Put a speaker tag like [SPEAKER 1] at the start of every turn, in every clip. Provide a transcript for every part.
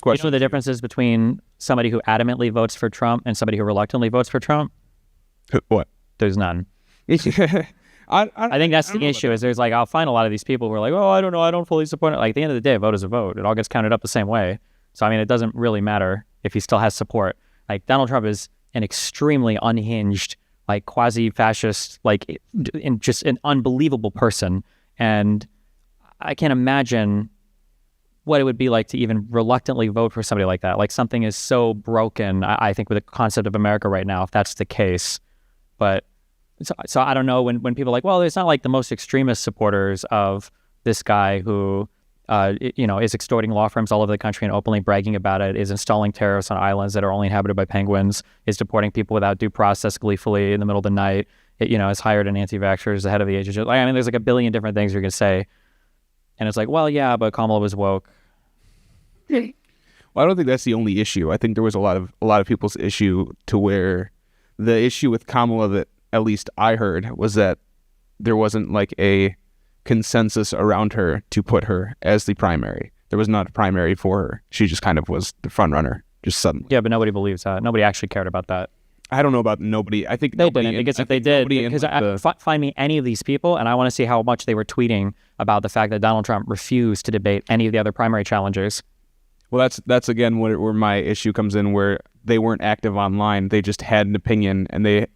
[SPEAKER 1] You know the differences between somebody who adamantly votes for Trump and somebody who reluctantly votes for Trump?
[SPEAKER 2] What?
[SPEAKER 1] There's none.
[SPEAKER 2] I
[SPEAKER 1] think that's the issue. Is there's like I'll find a lot of these people who are like, oh, I don't know, I don't fully support it. Like at the end of the day, a vote is a vote. It all gets counted up the same way. So I mean, it doesn't really matter if he still has support. Like Donald Trump is an extremely unhinged, like quasi-fascist, like just an unbelievable person, and I can't imagine what it would be like to even reluctantly vote for somebody like that. Like something is so broken, I think, with the concept of America right now, if that's the case. But so I don't know when people are like, well, it's not like the most extremist supporters of this guy who, is extorting law firms all over the country and openly bragging about it, is installing terrorists on islands that are only inhabited by penguins, is deporting people without due process gleefully in the middle of the night, has hired an anti-vaxxer as the head of the agency. Like, I mean, there's like a billion different things you can say. And it's like, well, yeah, but Kamala was woke.
[SPEAKER 2] Well, I don't think that's the only issue. I think there was a lot of people's issue to where the issue with Kamala that at least I heard was that there wasn't like a consensus around her to put her as the primary. There was not a primary for her. She just kind of was the front runner just suddenly.
[SPEAKER 1] Yeah, but nobody believes that. Nobody actually cared about that.
[SPEAKER 2] I don't know about nobody. I think
[SPEAKER 1] they didn't. Because if they did, because find me any of these people, and I want to see how much they were tweeting about the fact that Donald Trump refused to debate any of the other primary challengers.
[SPEAKER 2] Well, that's again where my issue comes in, where they weren't active online. They just had an opinion, and they,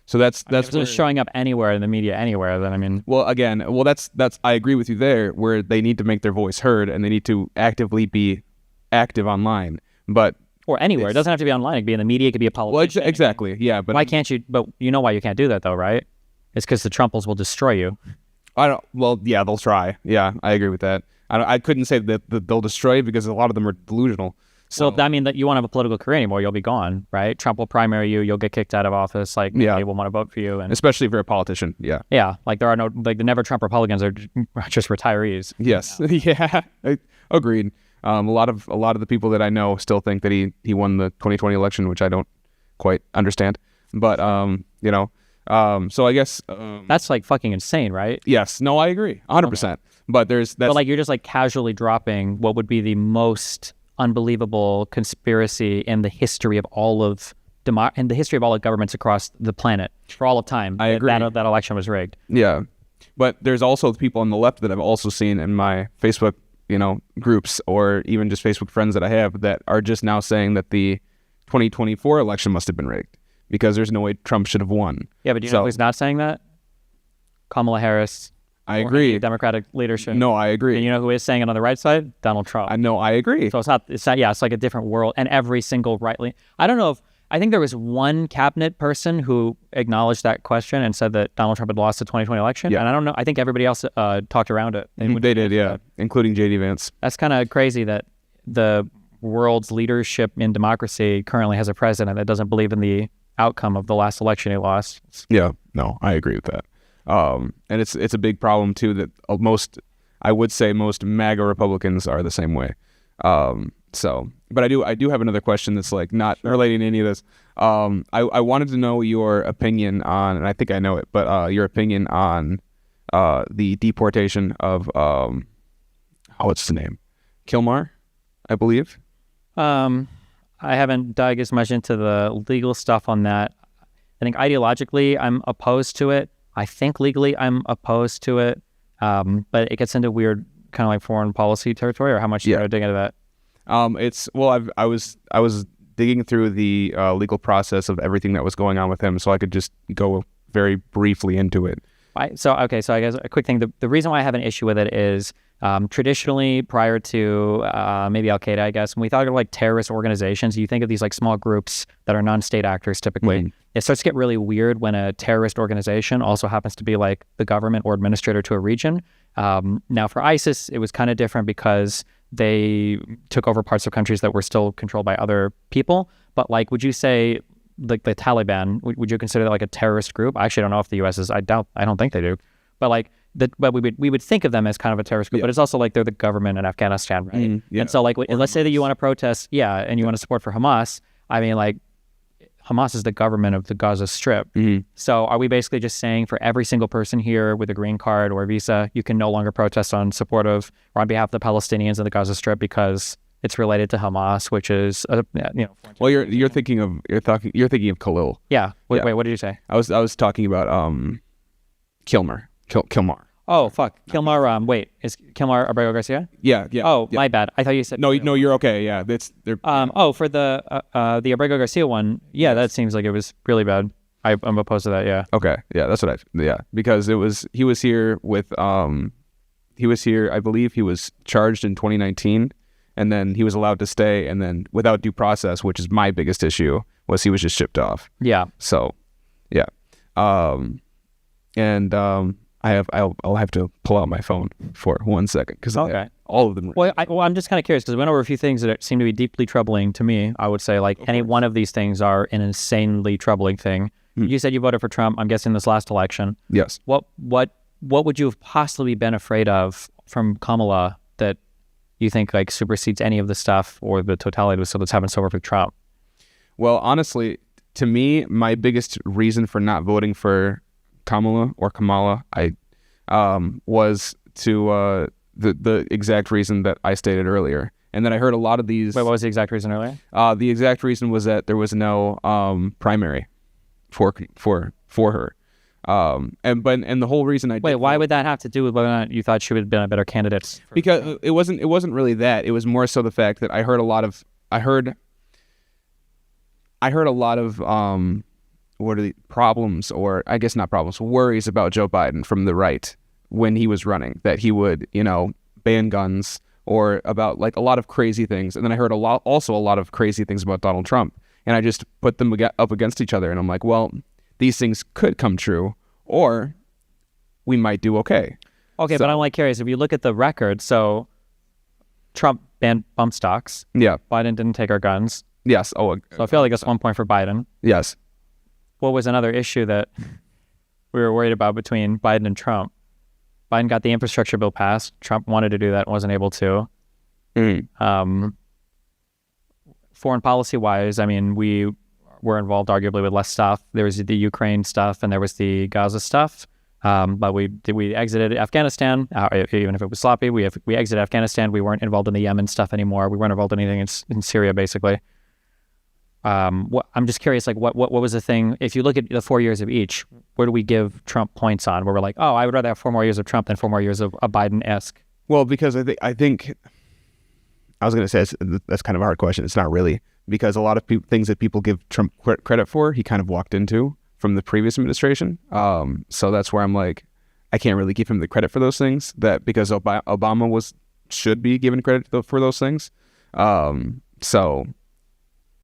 [SPEAKER 2] so that's
[SPEAKER 1] just showing up anywhere in the media, anywhere. Then I mean,
[SPEAKER 2] that's I agree with you there, where they need to make their voice heard, and they need to actively be active online,
[SPEAKER 1] or anywhere. It doesn't have to be online. It could be in the media. It could be a politician.
[SPEAKER 2] Well, exactly. Yeah, but
[SPEAKER 1] why can't you? But you know why you can't do that, though, right? It's because the Trumples will destroy you.
[SPEAKER 2] I don't. Well, yeah, they'll try. Yeah, I agree with that. I couldn't say that they'll destroy you because a lot of them are delusional.
[SPEAKER 1] So that mean that you won't have a political career anymore. You'll be gone, right? Trump will primary you. You'll get kicked out of office. Like, they will want to vote for you, and
[SPEAKER 2] especially if you're a politician. Yeah.
[SPEAKER 1] Yeah. Like there are no the never Trump Republicans are just retirees.
[SPEAKER 2] Yes. Yeah. Agreed. A lot of the people that I know still think that he won the 2020 election, which I don't quite understand. But so I guess
[SPEAKER 1] that's like fucking insane, right?
[SPEAKER 2] Yes. No, I agree, 100%. But but
[SPEAKER 1] like you're just like casually dropping what would be the most unbelievable conspiracy in the history of all of governments across the planet for all of time.
[SPEAKER 2] I agree.
[SPEAKER 1] That election was rigged.
[SPEAKER 2] Yeah, but there's also the people on the left that I've also seen in my Facebook, groups, or even just Facebook friends that I have, that are just now saying that the 2024 election must have been rigged because there's no way Trump should have won.
[SPEAKER 1] Yeah, but do you know who's not saying that? Kamala Harris.
[SPEAKER 2] I agree.
[SPEAKER 1] Democratic leadership.
[SPEAKER 2] No, I agree.
[SPEAKER 1] And you know who is saying it on the right side? Donald Trump.
[SPEAKER 2] I know, I agree.
[SPEAKER 1] So it's not, it's like a different world. And every single I think there was one cabinet person who acknowledged that question and said that Donald Trump had lost the 2020 election. Yeah. And I don't know, I think everybody else talked around it.
[SPEAKER 2] They did, yeah. Including J.D. Vance.
[SPEAKER 1] That's kind of crazy that the world's leadership in democracy currently has a president that doesn't believe in the outcome of the last election he lost.
[SPEAKER 2] Yeah, no, I agree with that. And it's a big problem too that most MAGA Republicans are the same way. But I do have another question that's like not relating to any of this. I wanted to know your opinion on, and I think I know it, but your opinion on the deportation of what's the name? Kilmar, I believe.
[SPEAKER 1] I haven't dug as much into the legal stuff on that. I think ideologically I'm opposed to it. I think legally I'm opposed to it, but it gets into weird kind of like foreign policy territory. Or how much you dig into that?
[SPEAKER 2] I was digging through the legal process of everything that was going on with him, so I could just go very briefly into it.
[SPEAKER 1] So I guess a quick thing. The reason why I have an issue with it is traditionally, prior to maybe Al Qaeda, I guess, when we thought of like terrorist organizations, you think of these like small groups that are non-state actors typically. Mm-hmm. It starts to get really weird when a terrorist organization also happens to be like the government or administrator to a region. Now for ISIS, it was kind of different because they took over parts of countries that were still controlled by other people. But like, would you say like the Taliban, would you consider that like a terrorist group? I actually don't know if the U.S. is. I don't think they do. But like, but we would think of them as kind of a terrorist group. But it's also like they're the government in Afghanistan, right? Yeah. And so like, let's say that you want to protest, and you want to support for Hamas. I mean, like, Hamas is the government of the Gaza Strip. Mm-hmm. So are we basically just saying for every single person here with a green card or a visa, you can no longer protest on support of or on behalf of the Palestinians in the Gaza Strip because it's related to Hamas, which is
[SPEAKER 2] Well, you're thinking of Khalil.
[SPEAKER 1] Yeah. Wait,
[SPEAKER 2] Yeah.
[SPEAKER 1] wait, what did you say?
[SPEAKER 2] I was talking about Kilmer.
[SPEAKER 1] Oh, fuck. Kilmar, wait, is Kilmar Abrego Garcia?
[SPEAKER 2] Yeah.
[SPEAKER 1] Oh,
[SPEAKER 2] yeah.
[SPEAKER 1] my bad. I thought you said...
[SPEAKER 2] No, you're okay. Yeah, they're.
[SPEAKER 1] For the Abrego Garcia one, yeah, that seems like it was really bad. I'm opposed to that, yeah.
[SPEAKER 2] Okay, yeah, that's what because he was here with I believe he was charged in 2019, and then he was allowed to stay, and then without due process, which is my biggest issue, was he was just shipped off.
[SPEAKER 1] Yeah.
[SPEAKER 2] So, yeah, I'll have to pull out my phone for 1 second because all of them.
[SPEAKER 1] Well, I'm just kind of curious because we went over a few things that seem to be deeply troubling to me. I would say like any one of these things are an insanely troubling thing. You said you voted for Trump, I'm guessing, this last election.
[SPEAKER 2] Yes.
[SPEAKER 1] What would you have possibly been afraid of from Kamala that you think like supersedes any of the stuff or the totality of stuff that's happened so far with Trump?
[SPEAKER 2] Well, honestly, to me, my biggest reason for not voting for Kamala, was to the exact reason that I stated earlier. And then I heard a lot of these...
[SPEAKER 1] Wait, what was the exact reason earlier?
[SPEAKER 2] The exact reason was that there was no primary for her. And the whole reason I
[SPEAKER 1] wait, why would that have to do with whether or not you thought she would have been a better candidate?
[SPEAKER 2] Because it wasn't really that. It was more so the fact that I heard a lot of what are the problems, or I guess not problems, worries about Joe Biden from the right when he was running, that he would ban guns, or about like a lot of crazy things. And then I heard a lot of crazy things about Donald Trump. And I just put them up against each other. And I'm like, well, these things could come true, or we might do okay.
[SPEAKER 1] Okay, but I'm like curious. If you look at the record, so Trump banned bump stocks.
[SPEAKER 2] Yeah.
[SPEAKER 1] Biden didn't take our guns.
[SPEAKER 2] Yes. Oh,
[SPEAKER 1] so I feel like it's 1 point for Biden.
[SPEAKER 2] Yes.
[SPEAKER 1] What was another issue that we were worried about between Biden and Trump? Biden got the infrastructure bill passed. Trump wanted to do that and wasn't able to. Foreign policy-wise, I mean, we were involved arguably with less stuff. There was the Ukraine stuff and there was the Gaza stuff. But we exited Afghanistan, even if it was sloppy. We exited Afghanistan. We weren't involved in the Yemen stuff anymore. We weren't involved in anything in Syria, basically. I'm just curious, like, what was the thing? If you look at the 4 years of each, where do we give Trump points on? Where we're like, oh, I would rather have 4 more years of Trump than 4 more years of a Biden-esque.
[SPEAKER 2] Well, because I think I was going to say that's kind of a hard question. It's not really, because a lot of things that people give Trump credit for, he kind of walked into from the previous administration. So that's where I'm like, I can't really give him the credit for those things, because Obama should be given credit for those things. So